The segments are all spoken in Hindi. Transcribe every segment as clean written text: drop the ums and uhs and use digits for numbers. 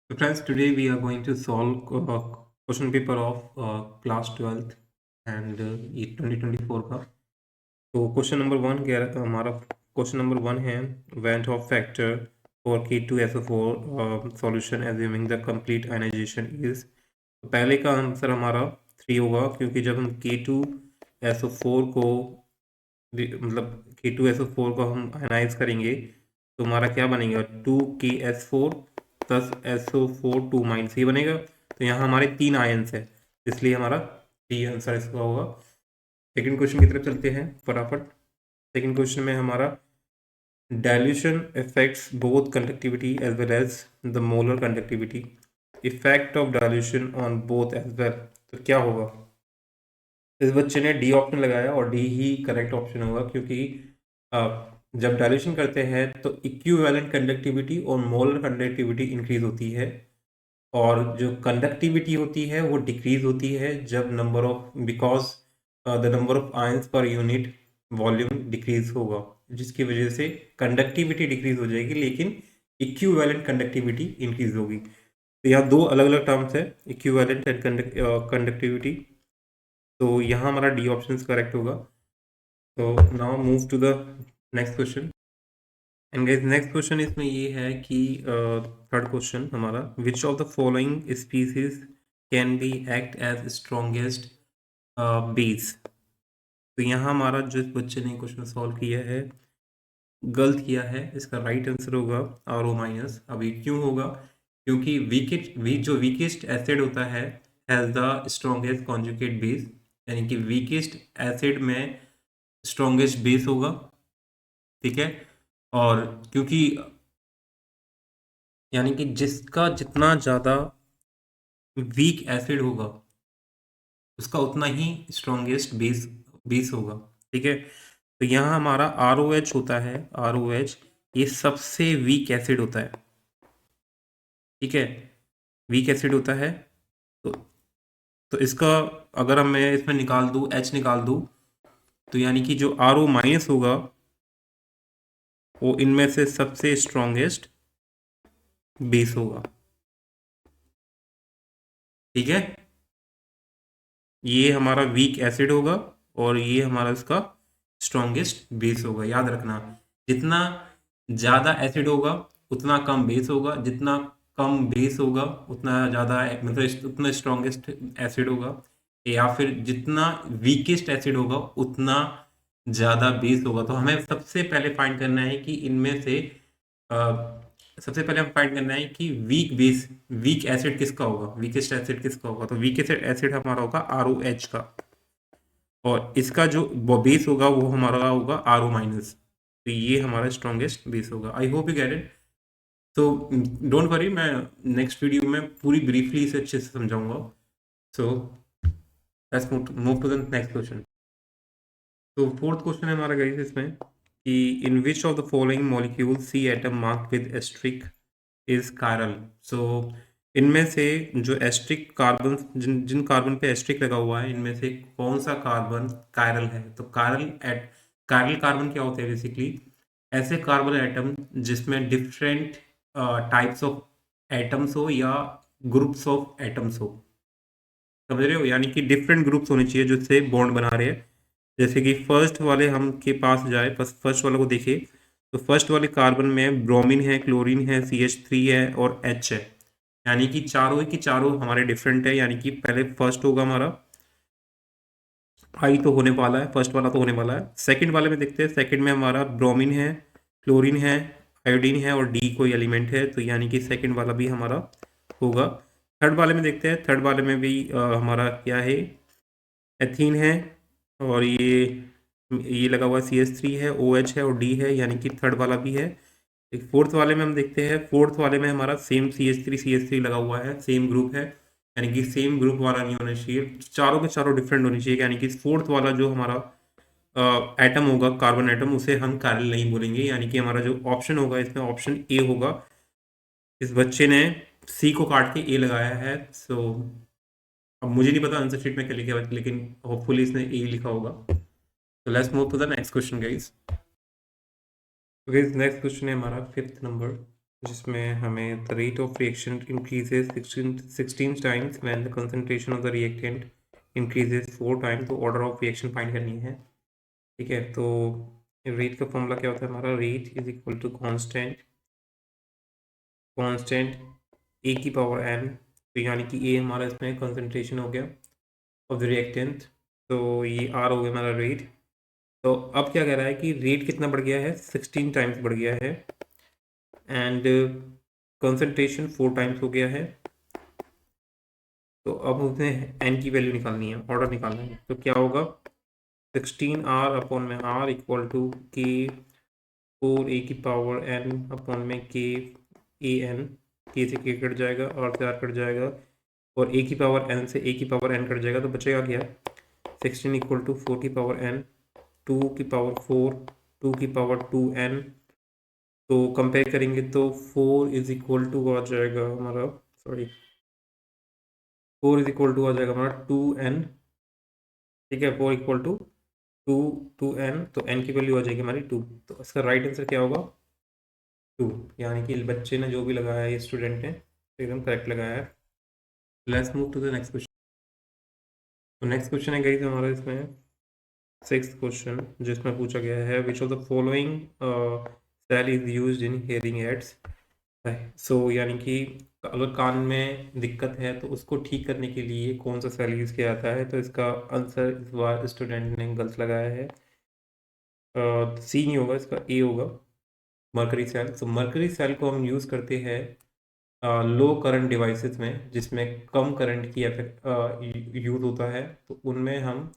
So friends, today we are going to solve question paper of class 12th and ये 2024 का। तो क्वेश्चन नंबर वन क्या हमारा क्वेश्चन नंबर वन है van't Hoff factor for K2SO4 solution assuming the complete ionisation is. तो पहले का आंसर हमारा 3 होगा क्योंकि जब हम K2SO4 को मतलब K2SO4 को हम आयनाइज करेंगे तो हमारा क्या बनेगा 2KS4 प्लस SO4 2 माइनस ये बनेगा। तो यहाँ हमारे 3 आयन्स है इसलिए हमारा डी आंसर इसका होगा। सेकंड क्वेश्चन की तरफ चलते हैं फटाफट। सेकंड क्वेश्चन में हमारा dilution affects both conductivity as well as the molar conductivity, effect of dilution on both as well. तो क्या होगा? इस बच्चे ने डी ऑप्शन लगाया और डी ही करेक्ट ऑप्शन होगा क्योंकि जब डाइल्यूशन करते हैं तो इक्विवेलेंट कंडक्टिविटी और मोलर कंडक्टिविटी इंक्रीज होती है और जो कंडक्टिविटी होती है वो डिक्रीज होती है जब number of because the number of ions per unit volume decrease होगा, जिसकी वजह से कंडक्टिविटी डिक्रीज हो जाएगी लेकिन इक्विवेलेंट कंडक्टिविटी इंक्रीज होगी। तो यहाँ दो अलग अलग टर्म्स है इक्विवेलेंट एंड कंडक्टिविटी। तो यहाँ हमारा डी ऑप्शन करेक्ट होगा। तो now move to the next question. And guys next question इसमें ये है कि थर्ड क्वेश्चन हमारा which of the following species can be act as strongest base. तो यहाँ हमारा जो इस बच्चे ने क्वेश्चन सॉल्व किया है गलत किया है, इसका राइट आंसर होगा RO माइनस। अभी क्यों होगा? क्योंकि जो वीकेस्ट एसिड होता है has the strongest conjugate base, यानी कि वीकेस्ट एसिड में स्ट्रॉन्गेस्ट बेस होगा। ठीक है, और क्योंकि यानी कि जिसका जितना ज़्यादा वीक एसिड होगा उसका उतना ही स्ट्रॉन्गेस्ट बेस होगा। ठीक है, तो यहाँ हमारा ROH होता है, ROH ये सबसे वीक एसिड होता है। ठीक है, वीक एसिड होता है। तो इसका अगर मैं इसमें निकाल दूँ H निकाल दूँ तो यानी कि जो RO माइनस होगा वो इनमें से सबसे स्ट्रॉन्गेस्ट बेस होगा। ठीक है, ये हमारा वीक एसिड होगा और ये हमारा इसका स्ट्रॉन्गेस्ट बेस होगा। याद रखना, जितना ज़्यादा एसिड होगा उतना कम बेस होगा, जितना कम बेस होगा उतना ज़्यादा मतलब उतना स्ट्रॉन्गेस्ट एसिड होगा, या फिर जितना वीकेस्ट एसिड होगा उतना ज़्यादा बेस होगा। तो हमें सबसे पहले फाइंड करना है कि इनमें से सबसे पहले हम फाइंड करना है कि वीक एसिड किसका होगा, वीकेस्ट एसिड किसका होगा। तो वीकेस्ट एसिड हमारा होगा ROH का और इसका जो बेस होगा वो हमारा होगा RO माइनस। तो ये हमारा स्ट्रॉन्गेस्ट बेस होगा। I hope you get it. तो डोंट वरी, मैं नेक्स्ट वीडियो में पूरी ब्रीफली इसे अच्छे से समझाऊंगा। So let's move to the next question. तो फोर्थ क्वेश्चन है हमारा गाइस इसमें कि in which of the following molecule C atom marked with asterisk is chiral. So इनमें से जो एस्ट्रिक कार्बन जिन कार्बन पे एस्ट्रिक लगा हुआ है इनमें से कौन सा कार्बन कायरल है। तो कायरल कार्बन क्या होते हैं? बेसिकली ऐसे कार्बन एटम जिसमें डिफरेंट टाइप्स ऑफ एटम्स हो या ग्रुप्स ऑफ एटम्स हो। समझ रहे हो? यानी कि डिफरेंट ग्रुप्स होने चाहिए जिससे बॉन्ड बना रहे हैं। जैसे कि फर्स्ट वाले हम के पास जाए, फर्स्ट वाले को देखिए तो फर्स्ट वाले कार्बन में ब्रोमीन है, क्लोरीन है, CH3 है और H है। यानी कि चारों की चारों हमारे डिफरेंट है। यानी कि पहले फर्स्ट होगा हमारा आई तो होने वाला है, फर्स्ट वाला तो होने वाला है। सेकंड वाले में देखते हैं, सेकंड में हमारा ब्रोमीन है, क्लोरीन है, आयोडीन है और डी कोई एलिमेंट है। तो यानी कि सेकंड वाला भी हमारा होगा। थर्ड वाले में देखते हैं, थर्ड वाले में भी हमारा क्या है, एथीन है और ये लगा हुआ CH3 है, OH है और D है, यानी कि थर्ड वाला भी है। एक फोर्थ वाले में हम देखते हैं, फोर्थ वाले में हमारा सेम CH3 लगा हुआ है, सेम ग्रुप है। यानी कि सेम ग्रुप वाला नहीं होना चाहिए, चारों के चारों डिफरेंट होनी चाहिए। यानी कि फोर्थ वाला जो हमारा एटम होगा, कार्बन एटम, उसे हम कायरल नहीं बोलेंगे। यानी कि हमारा जो ऑप्शन होगा इसमें ऑप्शन ए होगा। इस बच्चे ने सी को काट के ए लगाया है। सो अब मुझे नहीं पता आंसर शीट में क्या लिखा है लेकिन होपफुली इसने ए लिखा होगा। So let's move to the next question, guys. So guys, next question है हमारा फिफ्थ नंबर। जिसमें हमें the rate of reaction increases 16 times when the concentration of the reactant increases 4 times, तो ऑर्डर ऑफ रिएक्शन फाइंड करनी है। ठीक है, तो रेट का फॉर्मूला क्या होता है हमारा, rate is equal to constant constant A की पावर एन, तो यानी कि ए हमारा इसमें कंसंट्रेशन हो गया ऑफ द रिएक्टेंट, तो ये आर हो गया हमारा रेट। तो अब क्या कह रहा है कि रेट कितना बढ़ गया है, 16 टाइम्स बढ़ गया है, एंड कंसंट्रेशन 4 टाइम्स हो गया है। तो अब उसमें एन की वैल्यू निकालनी है, ऑर्डर निकालना है, तो क्या होगा, 16 आर अपॉन में आर इक्वल टू के 4 ए की पावर एन अपॉन में के ए एन, के से के कट जाएगा, आर से आर कट जाएगा, और ए की पावर एन से ए की पावर एन कट जाएगा, तो बचेगा क्या, 16 इक्वल टू 4 की पावर एन, 2 की पावर 4, 2 की पावर 2n, तो कंपेयर करेंगे तो 4 इज इक्वल टू आ जाएगा हमारा, सॉरी 4 इज इक्वल टू आ जाएगा हमारा 2n। ठीक है, 4 इक्वल टू 2n, तो n की वैल्यू आ जाएगी हमारी 2, तो इसका राइट आंसर क्या होगा, 2, यानी कि बच्चे ने जो भी लगाया है, ये स्टूडेंट ने तो एकदम करेक्ट लगाया है। Let's move to the next question. तो नेक्स्ट क्वेश्चन है गाइस हमारा इसमें 6th क्वेश्चन, जिसमें पूछा गया है which of the following cell is used in hearing aids. So यानी कि अगर कान में दिक्कत है तो उसको ठीक करने के लिए कौन सा सेल यूज़ किया जाता है, तो इसका आंसर इस बार स्टूडेंट ने गलत लगाया है, सी नहीं होगा, इसका ए होगा, मरकरी सेल। तो मरकरी सेल को हम यूज़ करते हैं लो करंट डिवाइसेस में, जिसमें कम करंट की यूज़ होता है, तो उनमें हम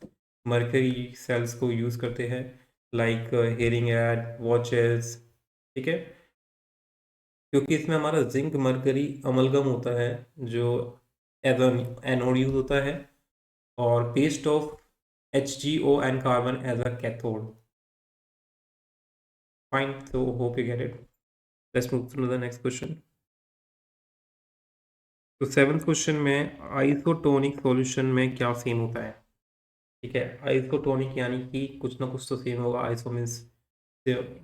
मरकरी सेल्स को यूज़ करते हैं, लाइक हेयरिंग एड, वॉचेस। ठीक है, क्योंकि इसमें हमारा जिंक मरकरी अमलगम होता है, जो एज एनोड यूज होता है, और paste of HgO and carbon as a cathode. Fine, so hope you get it. Let's move to the next question. तो 7th क्वेश्चन में आइसोटोनिक सॉल्यूशन में क्या सेम होता है। ठीक है, आइसोटोनिक यानी कि कुछ ना कुछ तो सेम होगा, आइसो मीन्स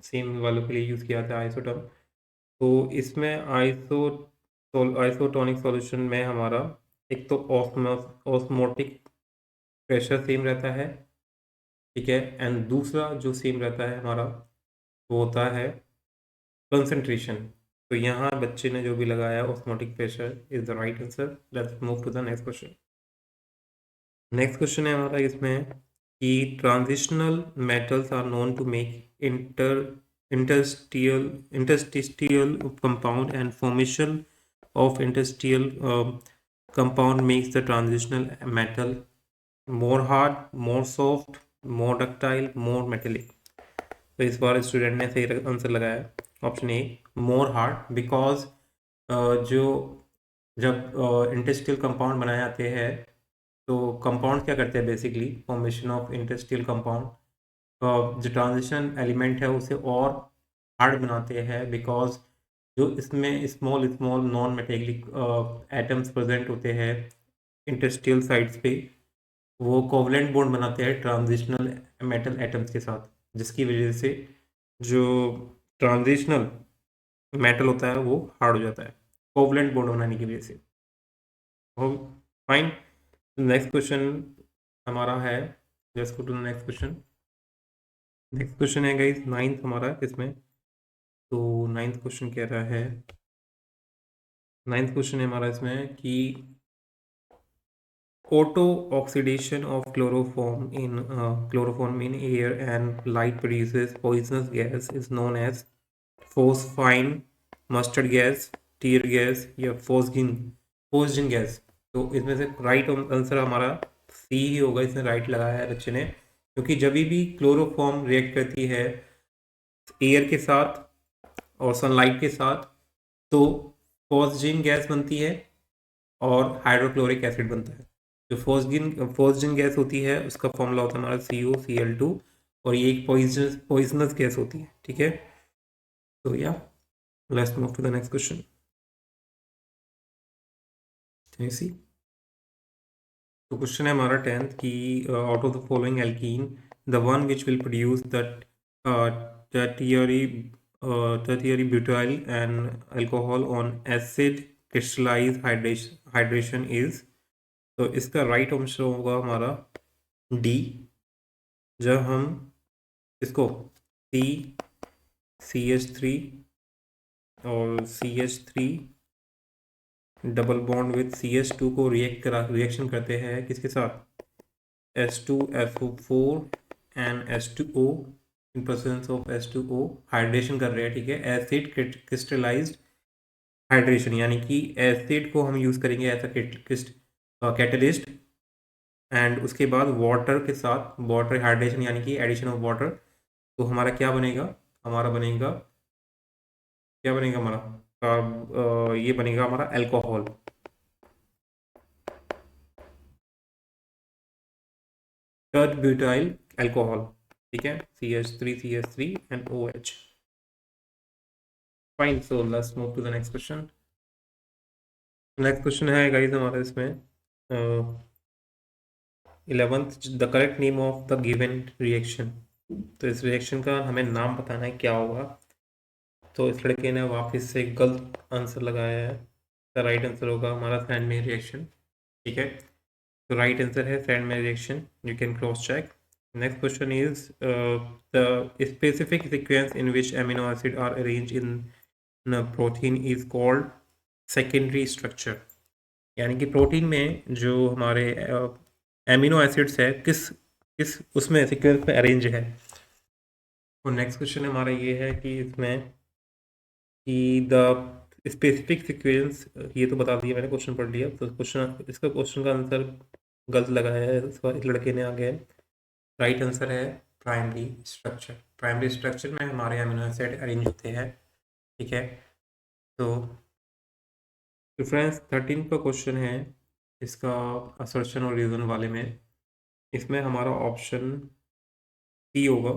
सेम वालों के लिए यूज़ किया जाता है आइसोटर्म। तो इसमें आइसोटोनिक सॉल्यूशन में हमारा एक तो ऑस्मोटिक प्रेशर सेम रहता है, ठीक है, एंड दूसरा जो सेम रहता है हमारा वो होता है कंसंट्रेशन। तो यहाँ बच्चे ने जो भी लगाया osmotic pressure is the right answer. Let's move to the next question. Next question है हमारा इसमें कि transitional metals are known to make interstitial compound, and formation of interstitial compound makes the transitional metal more hard, more soft, more ductile, more metallic। तो इस बार स्टूडेंट ने सही आंसर लगाया, option A, more hard, because जो जब इंडस्ट्रियल कंपाउंड बनाए जाते हैं, तो कंपाउंड क्या करते हैं, basically formation of industrial compound जो ट्रांजिशन एलिमेंट है उसे और हार्ड बनाते हैं, बिकॉज जो इसमें small small non metallic atoms present होते हैं इंडस्ट्रियल साइड्स पे, वो कोवलेंट बॉन्ड बनाते हैं ट्रांजिशनल मेटल एटम्स के साथ, जिसकी वजह से जो ट्रांजिशनल मेटल होता है वो हार्ड हो जाता है कोवलेंट बॉन्ड बनाने की वजह से। फाइन, नेक्स्ट क्वेश्चन हमारा है, let's go to the next question. Next question है गाइस 9th हमारा इसमें। तो 9th क्वेश्चन कह रहा है, 9th क्वेश्चन है हमारा इसमें कि auto oxidation of chloroform in air and light produces poisonous gas is known as phosphine, mustard gas, tear gas या फोस्जिन गैस। तो इसमें से राइट आंसर हमारा सी ही होगा, इसने राइट लगाया है बच्चे ने, क्योंकि जब भी क्लोरोफॉर्म रिएक्ट करती है एयर के साथ और सनलाइट के साथ, तो फोस्जिन गैस बनती है और हाइड्रोक्लोरिक एसिड बनता है। जो फोस्जिन गैस होती है उसका फॉर्मूला होता है हमारा COCl2, और ये एक पॉइजनस गैस होती है। ठीक है, तो या let's move to the next question. See, तो क्वेश्चन है हमारा 10th की, out of the following alkene the one which will produce the tertiary tertiary butyl and alcohol on acid crystallized hydration is, तो इसका राइट ऑप्शन होगा हमारा डी। जब हम इसको CH3 और CH3 double bond with CH2 को रिएक्शन करते हैं किसके साथ, H2SO4 and H2O, in presence of H2O hydration कर रहे हैं, ठीक है, एसिड क्रिस्टलाइज्ड हाइड्रेशन, यानी कि एसिड को हम यूज़ करेंगे एज अ कैटलिस्ट, एंड उसके बाद वाटर के साथ वाटर हाइड्रेशन यानी कि एडिशन ऑफ वाटर, तो हमारा क्या बनेगा, हमारा बनेगा, क्या बनेगा हमारा ये बनेगा हमारा अल्कोहल, टर्ट ब्यूटाइल अल्कोहल, ठीक है, CH3 and OH। Fine, so let's move to the next question. Next question है गाइस हमारा इसमें 11th, the correct name of the given reaction. तो इस रिएक्शन का हमें नाम बताना है क्या होगा। तो इस लड़के ने वापस से गलत आंसर लगाया है। द राइट आंसर होगा हमारा सैंडमैन रिएक्शन, ठीक है। तो राइट आंसर है Sandmeyer reaction, you can cross check. Next question is the specific sequence in which amino acid are arranged in protein is called secondary structure, यानी कि प्रोटीन में जो हमारे एमिनो एसिड्स है किस किस उसमें सीक्वेंस में अरेंज है। और नेक्स्ट क्वेश्चन हमारा ये है कि इसमें कि द स्पेसिफिक सीक्वेंस, ये तो बता दिया मैंने, क्वेश्चन पढ़ लिया, तो क्वेश्चन का आंसर गलत लगाया है इस लड़के ने आगे। राइट आंसर है प्राइमरी स्ट्रक्चर। प्राइमरी स्ट्रक्चर में हमारे अमीनो एसिड अरेंज होते हैं, ठीक है। तो रेफरेंस 13 का क्वेश्चन है, इसका असर्शन और रीजन वाले में, इसमें हमारा ऑप्शन सी होगा,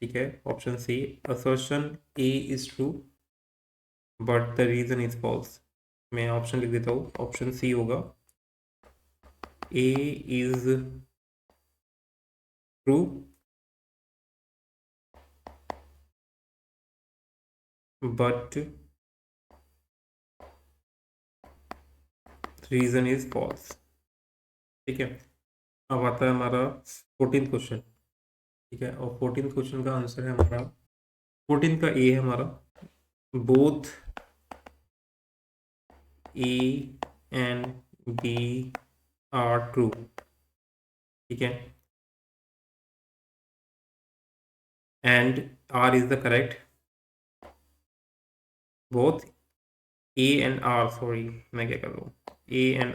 ठीक है, option C, assertion A is true but the reason is false. मैं ऑप्शन लिख देता हूँ, ऑप्शन सी होगा, A is true but reason is false, ठीक है। अब आता है हमारा 14th क्वेश्चन, ठीक है, और 14th क्वेश्चन का आंसर है हमारा, 14 का ए है हमारा, both A and B are true, ठीक है, and R is the correct, both A and R, sorry मैं क्या कर रहा हूँ, A and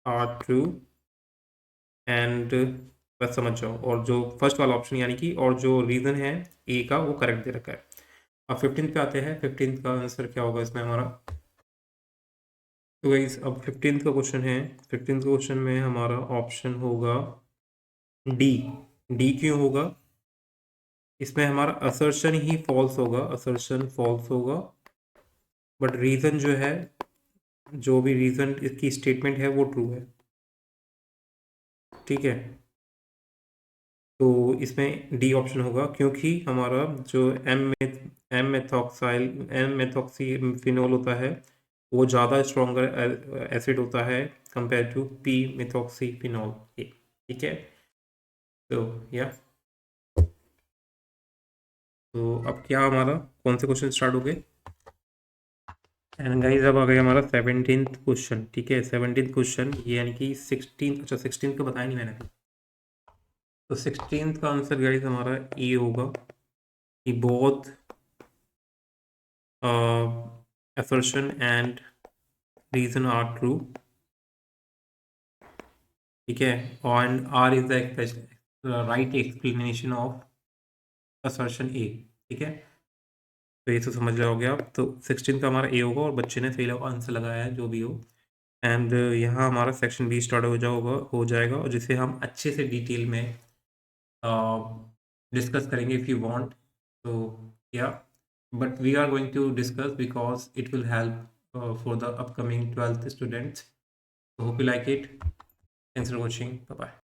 R true and, बस समझ जाओ, और जो फर्स्ट वाला ऑप्शन यानी कि और जो रीजन है ए का वो करेक्ट दे रखा है। अब 15th पे आते हैं, 15th का आंसर क्या होगा इसमें हमारा। तो गाइस अब 15th का क्वेश्चन है, 15th क्वेश्चन में हमारा ऑप्शन होगा डी। डी क्यों होगा, इसमें हमारा असर्शन ही फॉल्स होगा, असर्शन फॉल्स होगा, बट रीजन जो है, जो भी रीजन इसकी स्टेटमेंट है वो ट्रू है, ठीक है। तो इसमें डी ऑप्शन होगा, क्योंकि हमारा जो एम मेथॉक्सी फिनोल होता है वो ज़्यादा स्ट्रॉन्गर एसिड होता है compare to p methoxy phenol, ठीक है। तो या तो अब क्या हमारा कौन से क्वेश्चन स्टार्ट हो गए, एंड गाइस अब आ गया हमारा 17th क्वेश्चन, ठीक है। 17th क्वेश्चन ये यानी कि 16, अच्छा 16 का बताया नहीं मैंने अभी। तो 16th का आंसर गाइस हमारा ए होगा कि both assertion and reason are true, ठीक है, and R is the right explanation of assertion A, ठीक है। तो ये तो समझ जाओगे आप। तो 16 का हमारा ए होगा और बच्चे ने सही आंसर लगाया है जो भी हो, एंड यहाँ हमारा सेक्शन बी स्टार्ट हो जाएगा और जिसे हम अच्छे से डिटेल में डिस्कस करेंगे इफ़ यू वांट, तो या but we are going to discuss because it will help for the upcoming 12th students. So hope you like it. Thanks for watching. Bye bye.